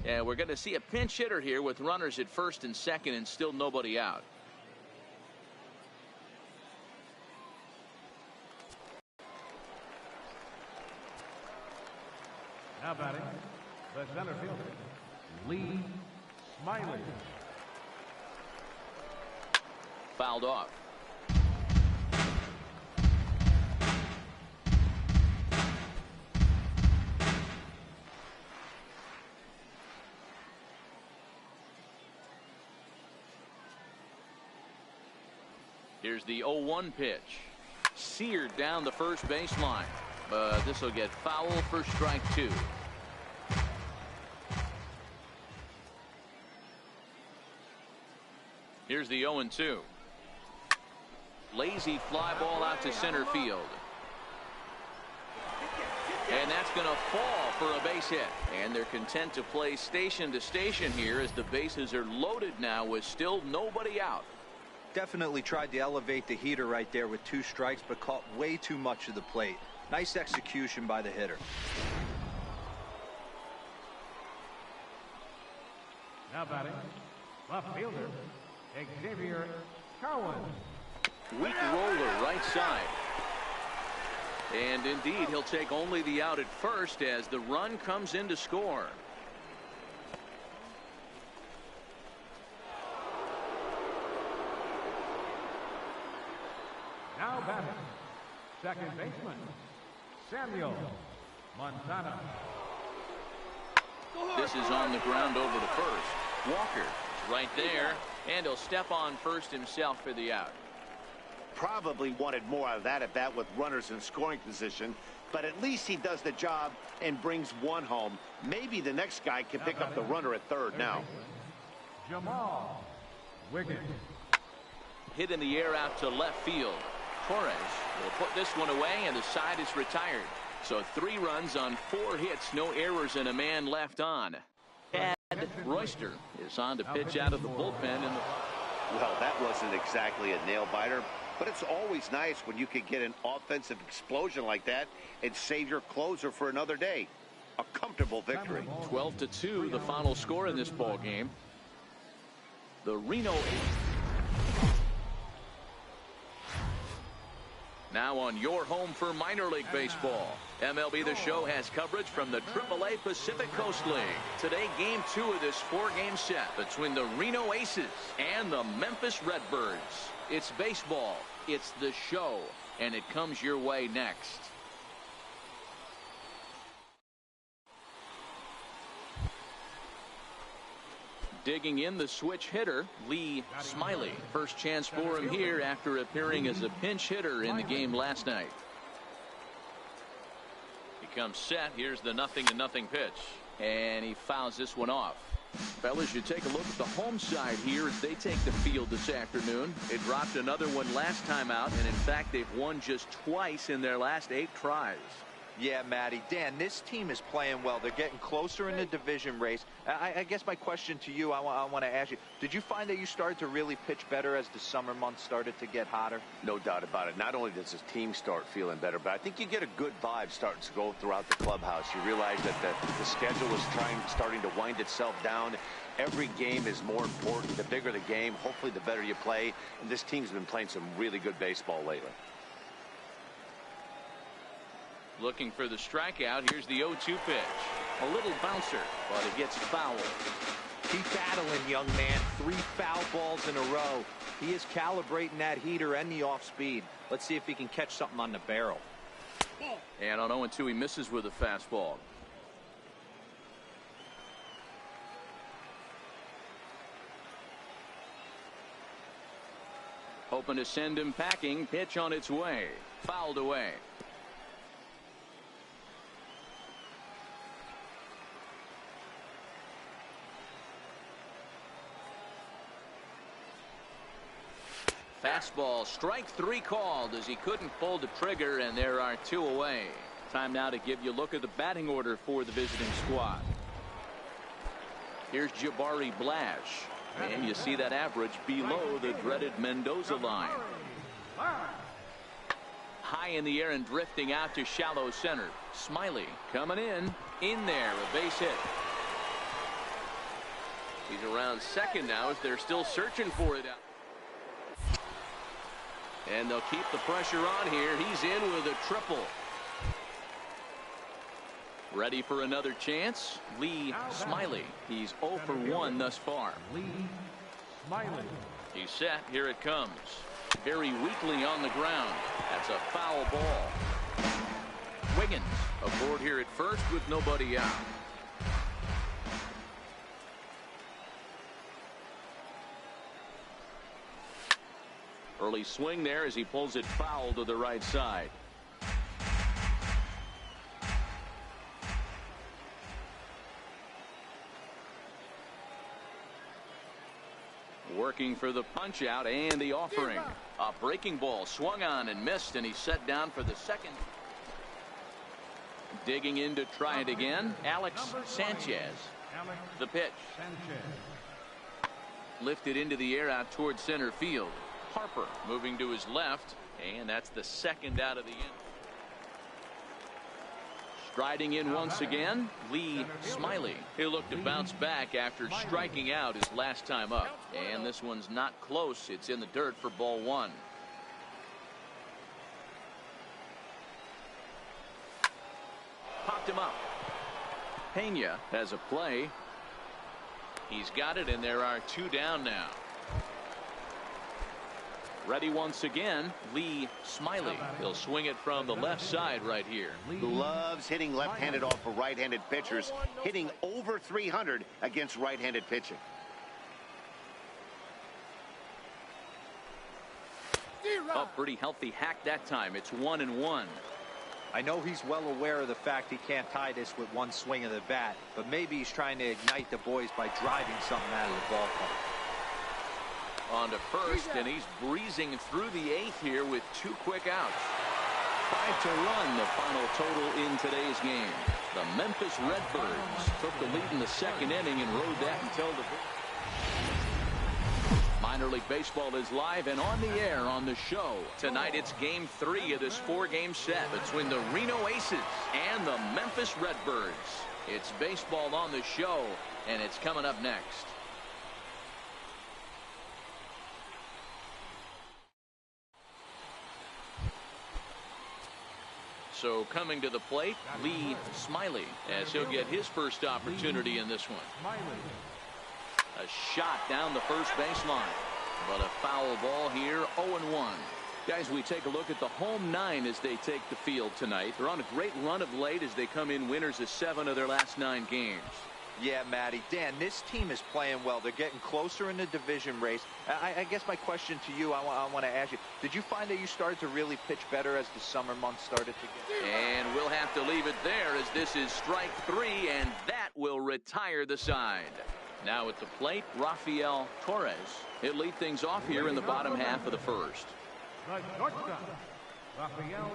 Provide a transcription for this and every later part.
Yeah, we're going to see a pinch hitter here with runners at first and second and still nobody out. Now batting, the center fielder, Lee Smiley. Fouled off. Here's the 0-1 pitch. Seared down the first baseline. But this will get foul for strike two. Here's the 0-2. Lazy fly ball out to center field. And that's going to fall for a base hit. And they're content to play station to station here as the bases are loaded now with still nobody out. Definitely tried to elevate the heater right there with 2 strikes, but caught way too much of the plate. Nice execution by the hitter. Now batting, left fielder, Xavier Cowan. Weak roller right side. And indeed, he'll take only the out at first as the run comes in to score. Now batting, second baseman, Samuel Montana. This is on the ground over to first. Walker is right there, and he'll step on first himself for the out. Probably wanted more out of that at bat with runners in scoring position, but at least he does the job and brings one home. Maybe the next guy can pick up the runner at third now. Jamal Wiggins. Hit in the air out to left field. Torres will put this one away, and the side is retired. So 3 runs on 4 hits, no errors, and a man left on. Ed Royster is on to pitch out of the bullpen. Well, that wasn't exactly a nail-biter, but it's always nice when you can get an offensive explosion like that and save your closer for another day. A comfortable victory. 12-2, the final score in this ball game. The Reno now on your home for minor league baseball. MLB The Show has coverage from the AAA Pacific Coast League. Today, game 2 of this 4-game set between the Reno Aces and the Memphis Redbirds. It's baseball, it's the show, and it comes your way next. Digging in the switch hitter, Lee Smiley. First chance for him here after appearing as a pinch hitter in the game last night. He comes set. Here's the 0-0 pitch. And he fouls this one off. Fellas, you take a look at the home side here as they take the field this afternoon. They dropped another one last time out, and in fact, they've won just twice in their last 8 tries. Yeah, Matty. Dan, this team is playing well. They're getting closer in the division race. I guess my question to you, I want to ask you, did you find that you started to really pitch better as the summer months started to get hotter? No doubt about it. Not only does the team start feeling better, but I think you get a good vibe starting to go throughout the clubhouse. You realize that the schedule is starting to wind itself down. Every game is more important. The bigger the game, hopefully the better you play. And this team's been playing some really good baseball lately. Looking for the strikeout. Here's the 0-2 pitch. A little bouncer, but it gets foul. Keep battling, young man. 3 foul balls in a row. He is calibrating that heater and the off speed. Let's see if he can catch something on the barrel. And on 0-2, he misses with a fastball. Hoping to send him packing. Pitch on its way. Fouled away. Fastball, strike 3 called as he couldn't pull the trigger, and there are 2 away. Time now to give you a look at the batting order for the visiting squad. Here's Jabari Blash, and you see that average below the dreaded Mendoza line. High in the air and drifting out to shallow center. Smiley coming in there, a base hit. He's around second now as they're still searching for it out. And they'll keep the pressure on here. He's in with a triple. Ready for another chance. Lee Smiley. He's 0 for 1 thus far. Lee Smiley. He's set. Here it comes. Very weakly on the ground. That's a foul ball. Wiggins aboard here at first with nobody out. Early swing there as he pulls it foul to the right side. Working for the punch out and the offering. A breaking ball swung on and missed, and he's set down for the second. Digging in to try it again. Alex Sanchez. The pitch. Lifted into the air out towards center field. Harper moving to his left, and that's the second out of the inning. Striding in once again, Lee Smiley. He'll look to bounce back after striking out his last time up. And this one's not close. It's in the dirt for ball one. Popped him up. Pena has a play. He's got it, and there are two down now. Ready once again, Lee Smiley. He'll swing it from the left side right here. Loves hitting left-handed off of right-handed pitchers, hitting over 300 against right-handed pitching. A pretty healthy hack that time. It's 1-1. I know he's well aware of the fact he can't tie this with one swing of the bat, but maybe he's trying to ignite the boys by driving something out of the ballpark. On to first, and he's breezing through the eighth here with two quick outs. 5-1 the final total in today's game. The Memphis Redbirds took the lead in the second inning and rode that until the minor league baseball is live and on the air on the show. Tonight it's game 3 of this 4-game set between the Reno Aces and the Memphis Redbirds. It's baseball on the show, and it's coming up next. So coming to the plate, Lee Smiley, as he'll get his first opportunity in this one. A shot down the first baseline, but a foul ball here, 0-1. Guys, we take a look at the home 9 as they take the field tonight. They're on a great run of late as they come in winners of 7 of their last 9 games. Yeah, Matty. Dan, this team is playing well. They're getting closer in the division race. I guess my question to you, I want to ask you, did you find that you started to really pitch better as the summer months started to get? And we'll have to leave it there as this is strike 3, and that will retire the side. Now at the plate, Rafael Torres. He'll lead things off here in the bottom half of the first. The shortstop, Rafael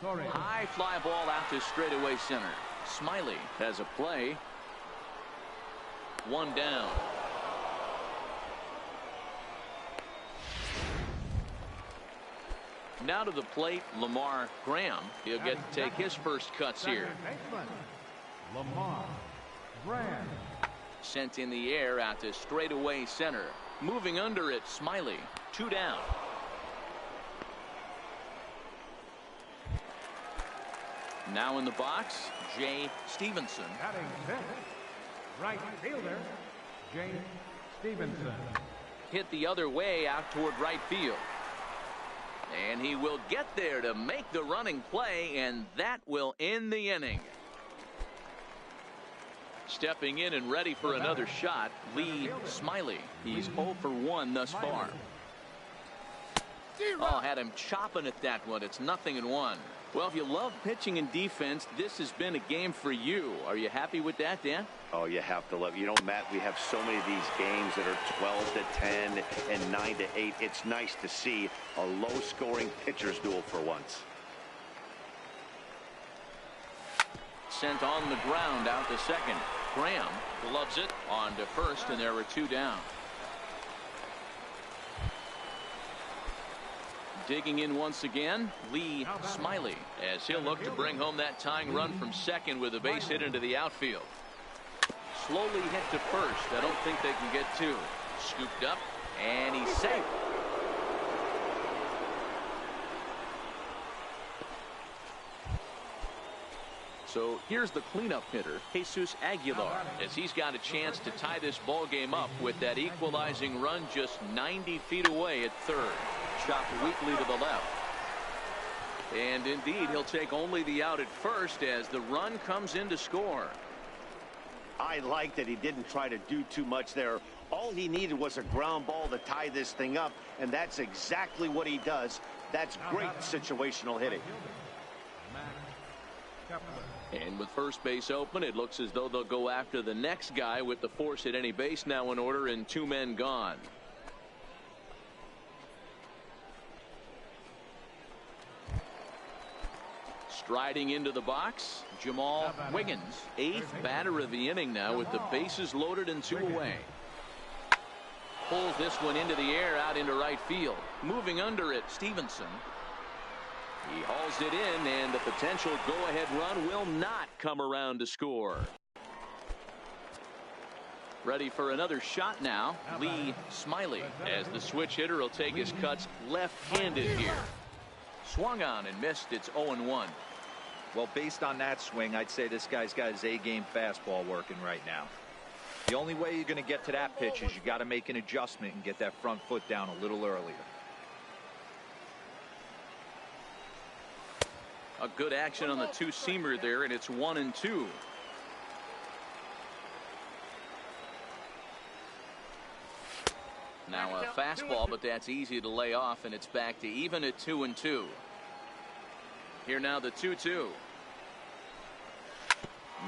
Torres. High fly ball out to straightaway center. Smiley has a play. One down. Now to the plate, Lamar Graham. He'll get to take his first cuts here. Lamar Graham. Sent in the air out to straightaway center. Moving under it, Smiley. 2 down. Now in the box, Jay Stevenson. Batting 6th, right fielder, James Stevenson. Hit the other way out toward right field. And he will get there to make the running play, and that will end the inning. Stepping in and ready for another shot, Lee Smiley. He's 0 for 1 thus far. Oh, had him chopping at that one. It's 0-1. Well, if you love pitching and defense, this has been a game for you. Are you happy with that, Dan? Oh, you have to love it. You know, Matt, we have so many of these games that are 12-10 and 9-8. It's nice to see a low-scoring pitcher's duel for once. Sent on the ground out to second. Graham gloves it on to first, and there were 2 down. Digging in once again, Lee Smiley, as he'll look to bring home that tying run from second with a base hit into the outfield. slowly hit to first. I don't think they can get two. Scooped up, and he's safe. So here's the cleanup hitter, Jesus Aguilar, as he's got a chance to tie this ball game up with that equalizing run just 90 feet away at third. Chopped weakly to the left. And indeed, he'll take only the out at first as the run comes in to score. I like that he didn't try to do too much there. All he needed was a ground ball to tie this thing up, and that's exactly what he does. That's great situational hitting. And with first base open, it looks as though they'll go after the next guy with the force at any base now in order and two men gone. Striding into the box, Jamal Wiggins, 8th batter of the inning now with the bases loaded and two away. Pulls this one into the air out into right field. Moving under it, Stevenson. He hauls it in, and the potential go-ahead run will not come around to score. Ready for another shot now, Lee Smiley, as the switch hitter will take his cuts left-handed here. Swung on and missed. It's 0-1. Well, based on that swing, I'd say this guy's got his A-game fastball working right now. The only way you're going to get to that pitch is you got to make an adjustment and get that front foot down a little earlier. A good action on the two-seamer there, and it's 1-2. Now a fastball, but that's easy to lay off, and it's back to even at 2-2. Here now the 2-2.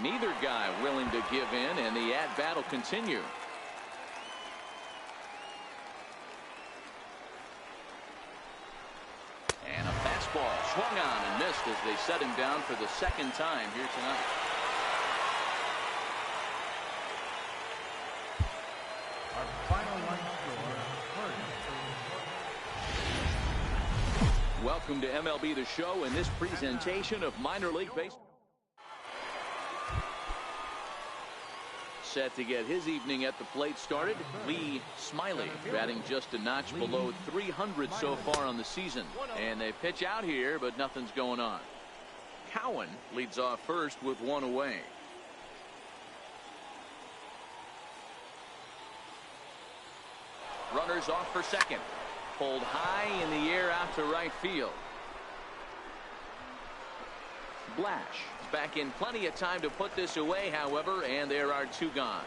Neither guy willing to give in, and the at-bat will continue. And a fastball swung on and missed as they set him down for the second time here tonight. Our final line score, Welcome to MLB The Show in this presentation of minor league baseball. Set to get his evening at the plate started, Lee Smiley, batting just a notch below 300 so far on the season. And they pitch out here, but nothing's going on. Cowan leads off first with one away. Runners off for second. Pulled high in the air out to right field. Blash is back in plenty of time to put this away, however, and there are two gone.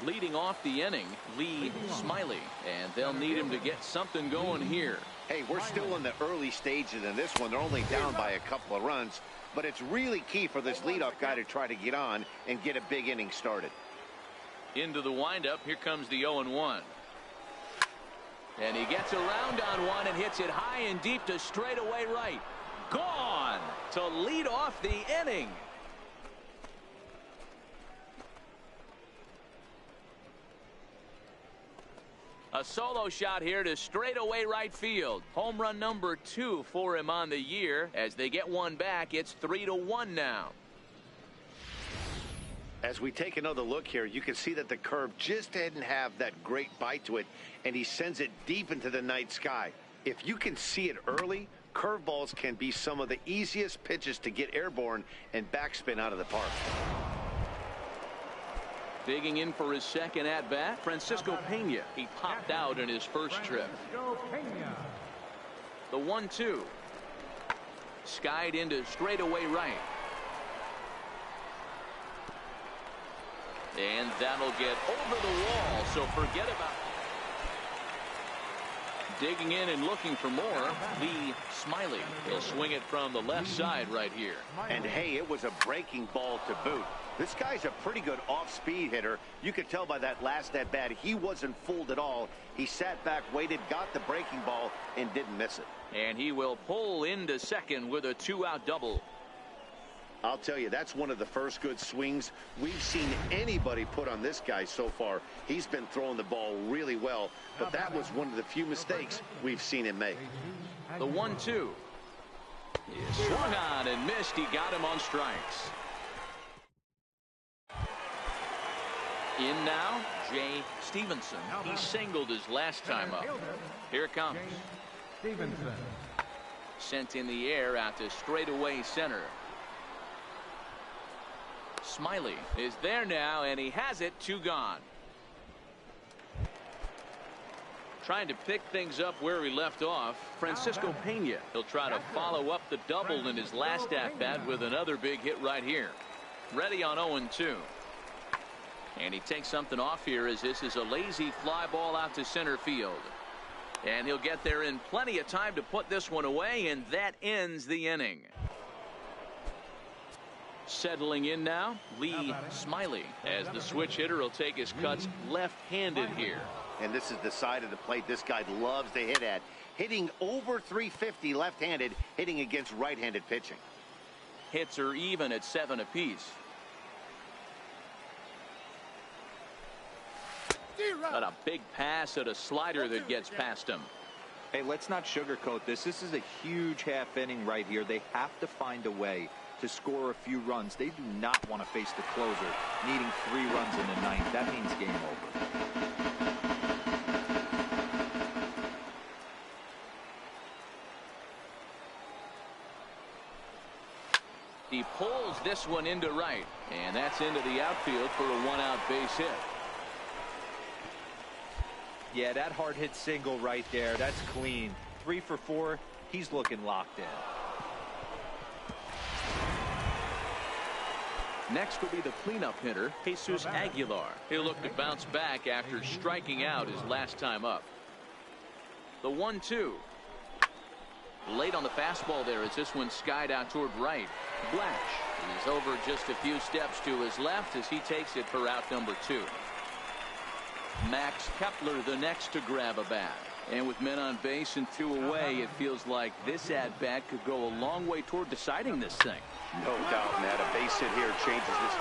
Leading off the inning, Lee Smiley, and they'll need him to get something going here. Hey, we're still in the early stages in this one. They're only down by a couple of runs, but it's really key for this leadoff guy to try to get on and get a big inning started. Into the windup, here comes the 0-1. And he gets around on one and hits it high and deep to straightaway right. Gone to lead off the inning. A solo shot here to straightaway right field. Home run number 2 for him on the year. As they get one back, it's 3-1 now. As we take another look here, you can see that the curve just didn't have that great bite to it, and he sends it deep into the night sky. If you can see it early, curveballs can be some of the easiest pitches to get airborne and backspin out of the park. Digging in for his second at-bat, Francisco Pena. He popped out in his first trip. The 1-2. Skied into straightaway right. And that'll get over the wall, so forget about it. Digging in and looking for more, Lee Smiley. He'll swing it from the left side right here. And hey, it was a breaking ball to boot. This guy's a pretty good off-speed hitter. You could tell by that last at-bat, he wasn't fooled at all. He sat back, waited, got the breaking ball, and didn't miss it. And he will pull into second with a 2-out double. I'll tell you, that's one of the first good swings we've seen anybody put on this guy so far. He's been throwing the ball really well, but that was one of the few mistakes we've seen him make. The 1-2. He swung on and missed. He got him on strikes. In now, Jay Stevenson. He singled his last time up. Here it comes. Stevenson. Sent in the air out to straightaway center. Smiley is there now, and he has it. 2 gone. Trying to pick things up where he left off, Francisco Pena. He'll try to follow up the double in his last at-bat with another big hit right here. Ready on 0-2. And he takes something off here as this is a lazy fly ball out to center field. And he'll get there in plenty of time to put this one away, and that ends the inning. Settling in now, Lee Smiley, as the switch hitter will take his cuts left-handed here. And this is the side of the plate this guy loves to hit at. Hitting over 350 left-handed, hitting against right-handed pitching. Hits are even at 7 apiece. But a big pass at a slider that gets past him. Hey, let's not sugarcoat this. This is a huge half inning right here. They have to find a way to score a few runs. They do not want to face the closer needing 3 runs in the 9th. That means game over. He pulls this one into right, and that's into the outfield for a 1-out base hit. Yeah, that hard hit single right there. That's clean. 3 for 4. He's looking locked in. Next will be the cleanup hitter, Jesus Aguilar. He'll look to bounce back after striking out his last time up. The 1-2. Late on the fastball there as this one skied out toward right. Blash is over just a few steps to his left as he takes it for out number 2. Max Kepler the next to grab a bat. And with men on base and 2 away, it feels like this at-bat could go a long way toward deciding this thing. No doubt, Matt. A base hit here changes this.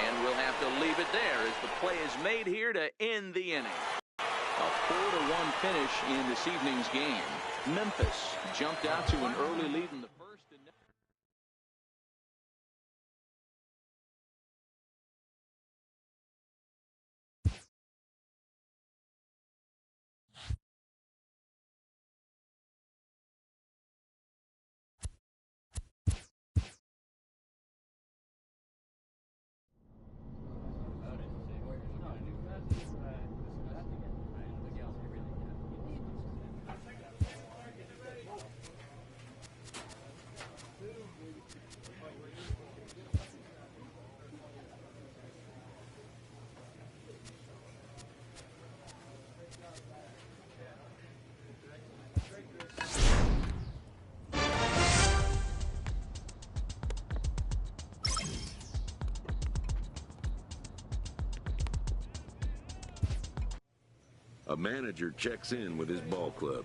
And we'll have to leave it there as the play is made here to end the inning. A 4-1 finish in this evening's game. Memphis jumped out to an early lead in the first. A manager checks in with his ball club.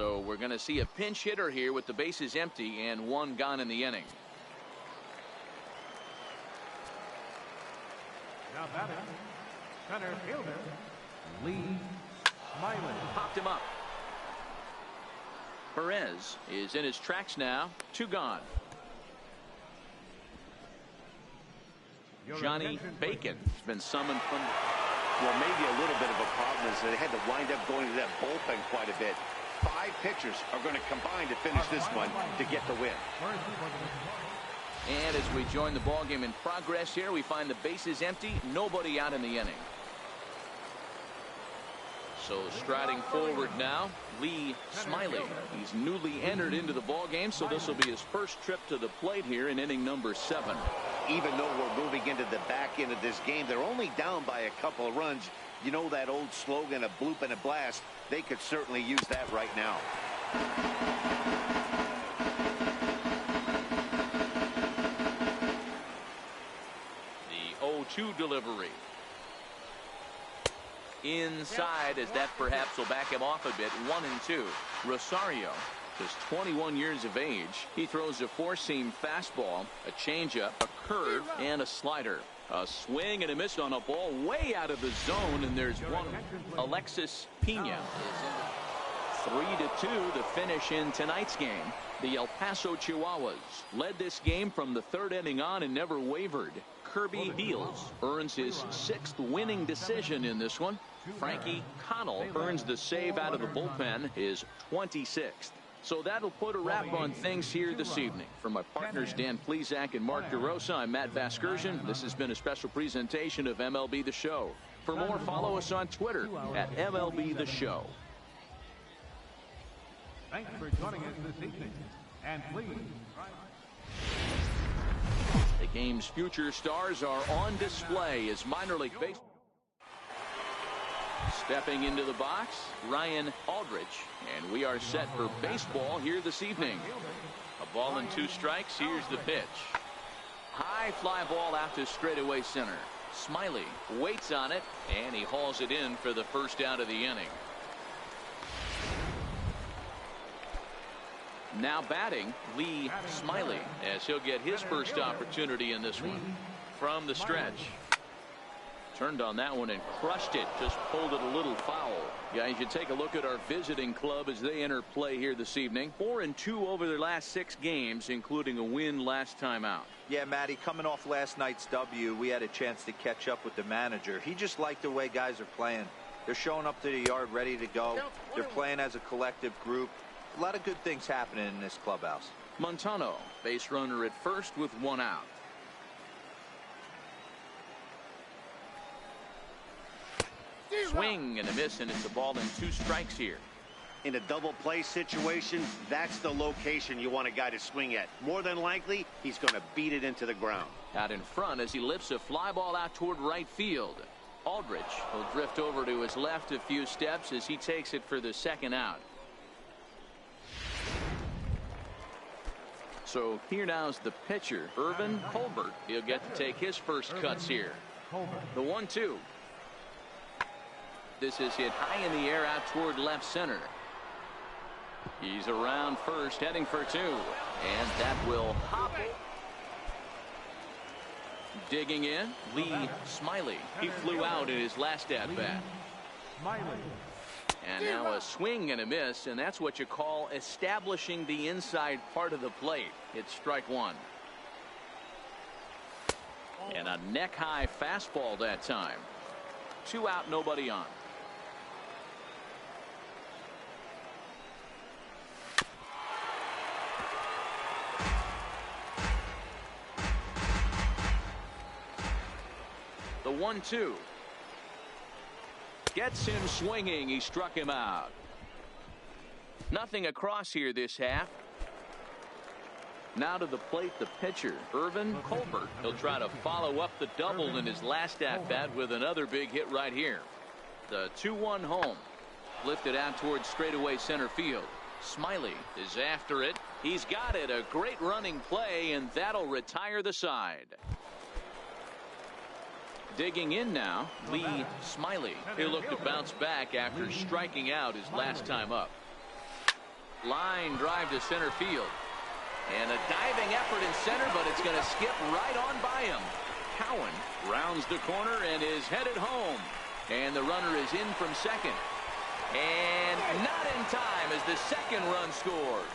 So we're going to see a pinch hitter here with the bases empty and one gone in the inning. Now batting, center fielder, Lee Smiley. Popped him up. Perez is in his tracks now. 2 gone. Johnny Bacon has been summoned from. Well, maybe a little bit of a problem is they had to wind up going to that bullpen quite a bit. 5 pitchers are going to combine to finish this one to get the win. And as we join the ball game in progress here, we find the bases empty, nobody out in the inning. So striding forward now, Lee Smiley. He's newly entered into the ball game, so this will be his first trip to the plate here in inning number 7. Even though we're moving into the back end of this game, they're only down by a couple of runs. You know that old slogan, a bloop and a blast. They could certainly use that right now. The 0-2 delivery. Inside, as that perhaps will back him off a bit. 1-2. Rosario, just 21 years of age. He throws a 4-seam fastball, a changeup, a curve, and a slider. A swing and a miss on a ball way out of the zone, and there's one. Alexis Pena is in 3-2 the finish in tonight's game. The El Paso Chihuahuas led this game from the 3rd inning on and never wavered. Kirby Beals earns his 6th winning decision in this one. Frankie Connell earns the save out of the bullpen, his 26th. So that'll put a wrap on things here this evening. For my partners Dan Plesac and Mark DeRosa, I'm Matt Vasgersian. This has been a special presentation of MLB The Show. For more, follow us on Twitter at MLB The Show. Thanks for joining us this evening. And please. The game's future stars are on display as minor league baseball. Stepping into the box, Ryan Aldrich, and we are set for baseball here this evening. A ball and 2 strikes. Here's the pitch. High fly ball out to straightaway center. Smiley waits on it, and he hauls it in for the first out of the inning. Now batting, Lee Smiley, as he'll get his first opportunity in this one. From the stretch. Turned on that one and crushed it. Just pulled it a little foul. Guys, you take a look at our visiting club as they enter play here this evening. 4-2 over their last 6 games, including a win last time out. Yeah, Matty, coming off last night's W, we had a chance to catch up with the manager. He just liked the way guys are playing. They're showing up to the yard ready to go. They're playing as a collective group. A lot of good things happening in this clubhouse. Montano, base runner at first with 1 out. Swing and a miss, and it's a ball and 2 strikes here. In a double play situation, that's the location you want a guy to swing at. More than likely, he's going to beat it into the ground. Out in front as he lifts a fly ball out toward right field. Aldrich will drift over to his left a few steps as he takes it for the 2nd out. So here now's the pitcher, Irvin Colbert. He'll get to take his first cuts here. The 1-2. This is hit high in the air out toward left center. He's around first, heading for 2. And that will hop. Digging in, Lee Smiley. He flew out in his last at-bat. And now a swing and a miss, and that's what you call establishing the inside part of the plate. It's strike 1. And a neck-high fastball that time. 2 out, nobody on. The 1-2. Gets him swinging. He struck him out. Nothing across here this half. Now to the plate, the pitcher, Irvin Colbert. He'll try to follow up the double in his last at-bat with another big hit right here. The 2-1 home. Lifted out towards straightaway center field. Smiley is after it. He's got it. A great running play, and that'll retire the side. Digging in now, Lee Smiley. He'll look to bounce back after striking out his last time up. Line drive to center field. And a diving effort in center, but it's going to skip right on by him. Cowan rounds the corner and is headed home. And the runner is in from second. And not in time as the second run scores.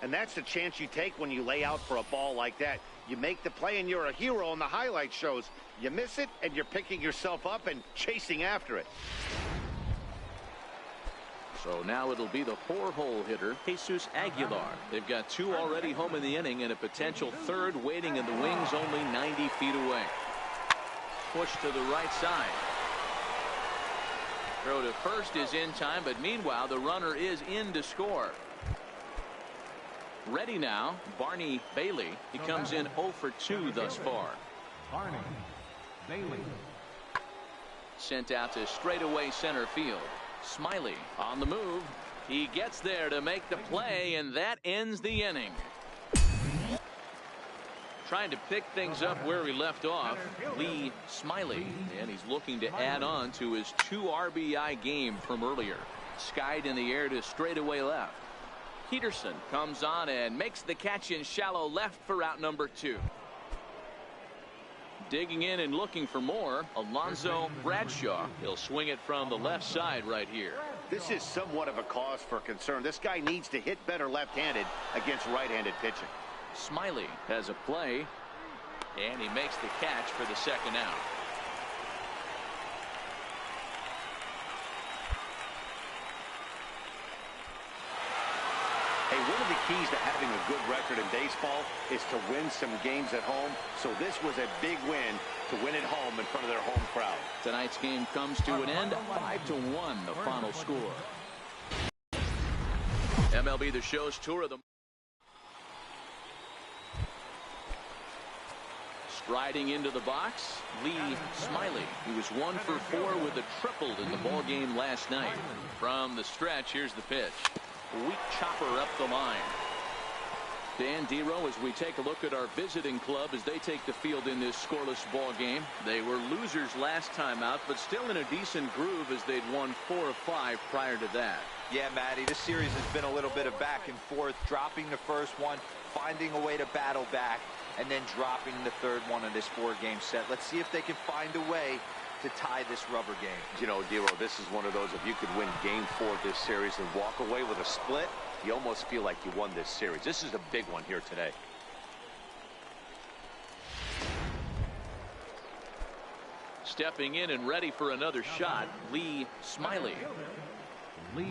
And that's the chance you take when you lay out for a ball like that. You make the play and you're a hero on the highlight shows. You miss it and you're picking yourself up and chasing after it. So now it'll be the 4-hole hitter, Jesus Aguilar. They've got 2 already home in the inning and a potential 3rd waiting in the wings only 90 feet away. Push to the right side. Throw to first is in time, but meanwhile the runner is in to score. Ready now, Barney Bailey. He comes in 0 for 2 thus far. Barney Bailey. Sent out to straightaway center field. Smiley on the move. He gets there to make the play, and that ends the inning. Trying to pick things up where he left off, Lee Smiley, and he's looking to add on to his 2 RBI game from earlier. Skied in the air to straightaway left. Peterson comes on and makes the catch in shallow left for out number 2. Digging in and looking for more, Alonzo Bradshaw. He'll swing it from the left side right here. This is somewhat of a cause for concern. This guy needs to hit better left-handed against right-handed pitching. Smiley has a play, and he makes the catch for the second out. Hey, one of the keys to having a good record in baseball is to win some games at home. So this was a big win to win at home in front of their home crowd. Tonight's game comes to an end, 5-1 the final score. MLB The Show's tour of the striding into the box, Lee Smiley. He was 1 for 4 with a triple in the ball game last night. From the stretch, here's the pitch. Weak chopper up the line. Dan Dero, as we take a look at our visiting club as they take the field in this scoreless ball game. They were losers last time out, but still in a decent groove as they'd won 4 of 5 prior to that. Yeah, Matty, this series has been a little bit of back and forth, dropping the first one, finding a way to battle back, and then dropping the third one of this 4-game set. Let's see if they can find a way to tie this rubber game. You know, Dero, this is one of those, if you could win game 4 of this series and walk away with a split, you almost feel like you won this series. This is a big one here today. Stepping in and ready for another shot, Lee Smiley. Lee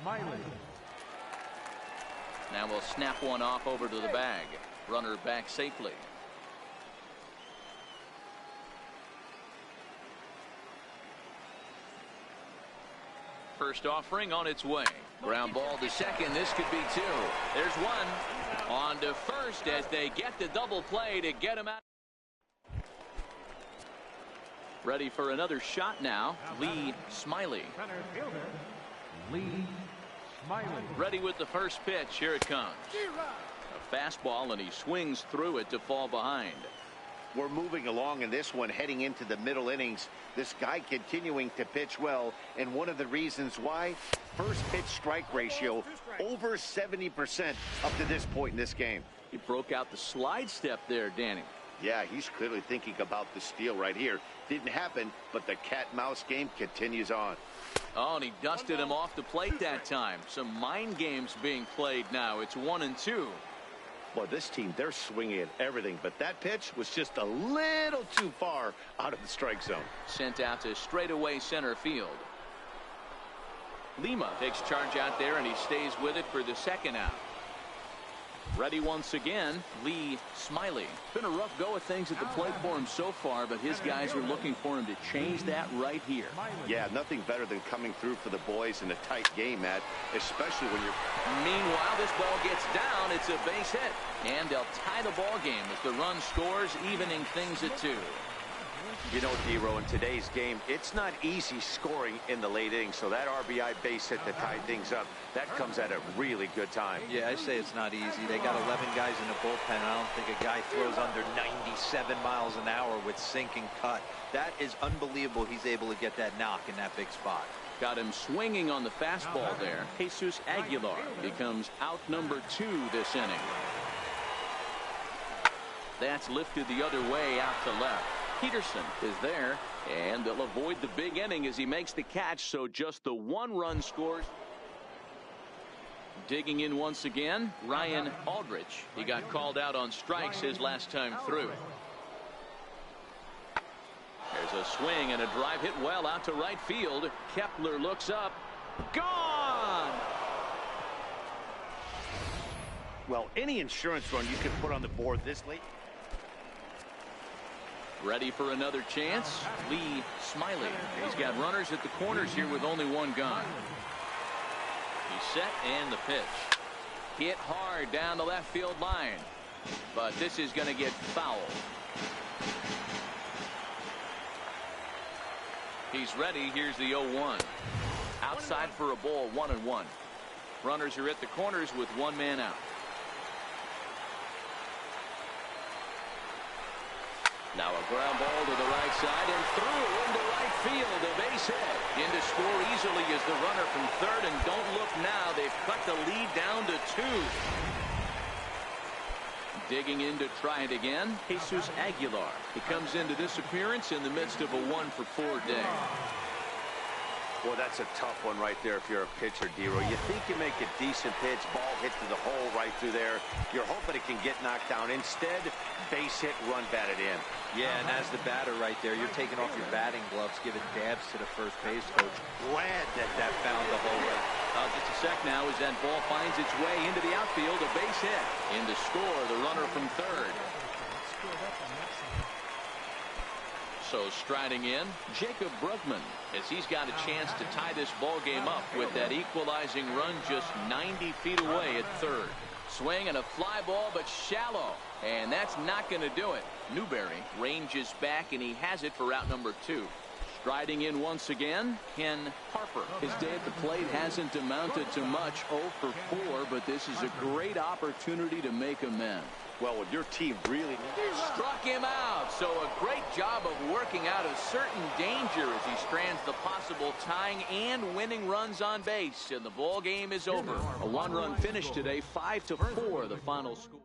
Smiley. Now we'll snap one off over to the bag. Runner back safely. First offering on its way. Ground ball to second. This could be 2. There's 1. On to first as they get the double play to get him out. Ready for another shot now. Lee Smiley. Center fielder Lee Smiley. Ready with the first pitch. Here it comes. A fastball, and he swings through it to fall behind. We're moving along in this one, heading into the middle innings. This guy continuing to pitch well, and one of the reasons why, first pitch strike ratio over 70% up to this point in this game. He broke out the slide step there, Danny. Yeah, he's clearly thinking about the steal right here. Didn't happen, but the cat-mouse game continues on. Oh, and he dusted him off the plate that time. Some mind games being played now. It's 1-2. Well, this team, they're swinging at everything, but that pitch was just a little too far out of the strike zone. Sent out to straightaway center field. Lima takes charge out there, and he stays with it for the second out. Ready once again, Lee Smiley. Been a rough go of things at the plate for him so far, but his guys are looking for him to change that right here. Yeah, nothing better than coming through for the boys in a tight game, Matt, especially when you're... Meanwhile, this ball gets down. It's a base hit. And they'll tie the ball game as the run scores, evening things at 2. You know, D-Row, in today's game, it's not easy scoring in the late innings, so that RBI base hit to tie things up, that comes at a really good time. Yeah, I say it's not easy. They got 11 guys in the bullpen, and I don't think a guy throws under 97 miles an hour with sinking cut. That is unbelievable. He's able to get that knock in that big spot. Got him swinging on the fastball there. Jesus Aguilar becomes out number 2 this inning. That's lifted the other way out to left. Peterson is there, and they'll avoid the big inning as he makes the catch, so just the 1 run scores. Digging in once again, Ryan Aldrich. He got called out on strikes his last time through. There's a swing and a drive hit well out to right field. Kepler looks up. Gone! Well, any insurance run you can put on the board this late. Ready for another chance. Lee Smiley. He's got runners at the corners here with only 1 gun. He's set and the pitch. Hit hard down the left field line. But this is going to get fouled. He's ready. Here's the 0-1. Outside for a ball, 1-1. Runners are at the corners with 1 man out. Now a ground ball to the right side and through into right field. A base hit. In to score easily is the runner from third, and don't look now. They've cut the lead down to 2. Digging in to try it again, Jesus Aguilar. He comes into this appearance in the midst of a 1-for-4 day. Well, that's a tough one right there if you're a pitcher, D-Row. You think you make a decent pitch, ball hit to the hole right through there. You're hoping it can get knocked down. Instead, base hit, run batted in. Yeah, and as the batter right there, you're taking off your batting gloves, giving dabs to the first base coach. Glad that found the hole. Just a sec now as that ball finds its way into the outfield. A base hit. In to score, the runner from third. So striding in, Jacob Brugman, as he's got a chance to tie this ball game up with that equalizing run just 90 feet away at third. Swing and a fly ball, but shallow. And that's not going to do it. Newberry ranges back, and he has it for out number 2. Striding in once again, Ken Harper. His day at the plate hasn't amounted to much, 0-for-4, but this is a great opportunity to make amends. Well, when your team really struck him out, so a great job of working out a certain danger as he strands the possible tying and winning runs on base, and the ball game is over. A 1-run finish today, 5-4 the final score.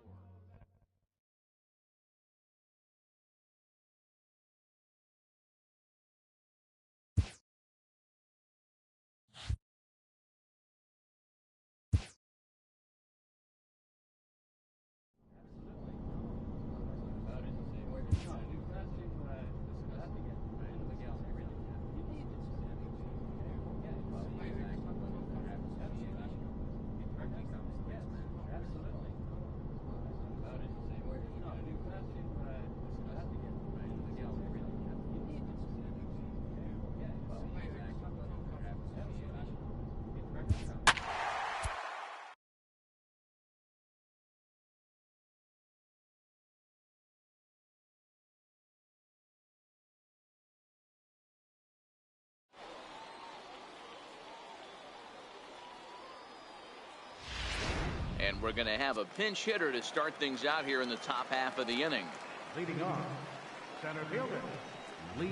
And we're going to have a pinch hitter to start things out here in the top half of the inning. Leading off, center fielder, Lee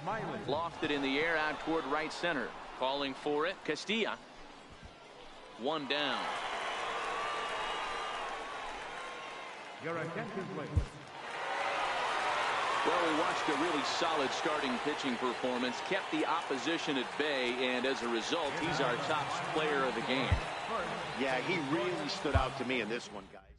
Smiley. Lofted in the air out toward right center. Calling for it, Castilla. 1 down. Your attention, please. Well, we watched a really solid starting pitching performance, kept the opposition at bay, and as a result, he's our top player of the game. Yeah, he really stood out to me in this one, guys.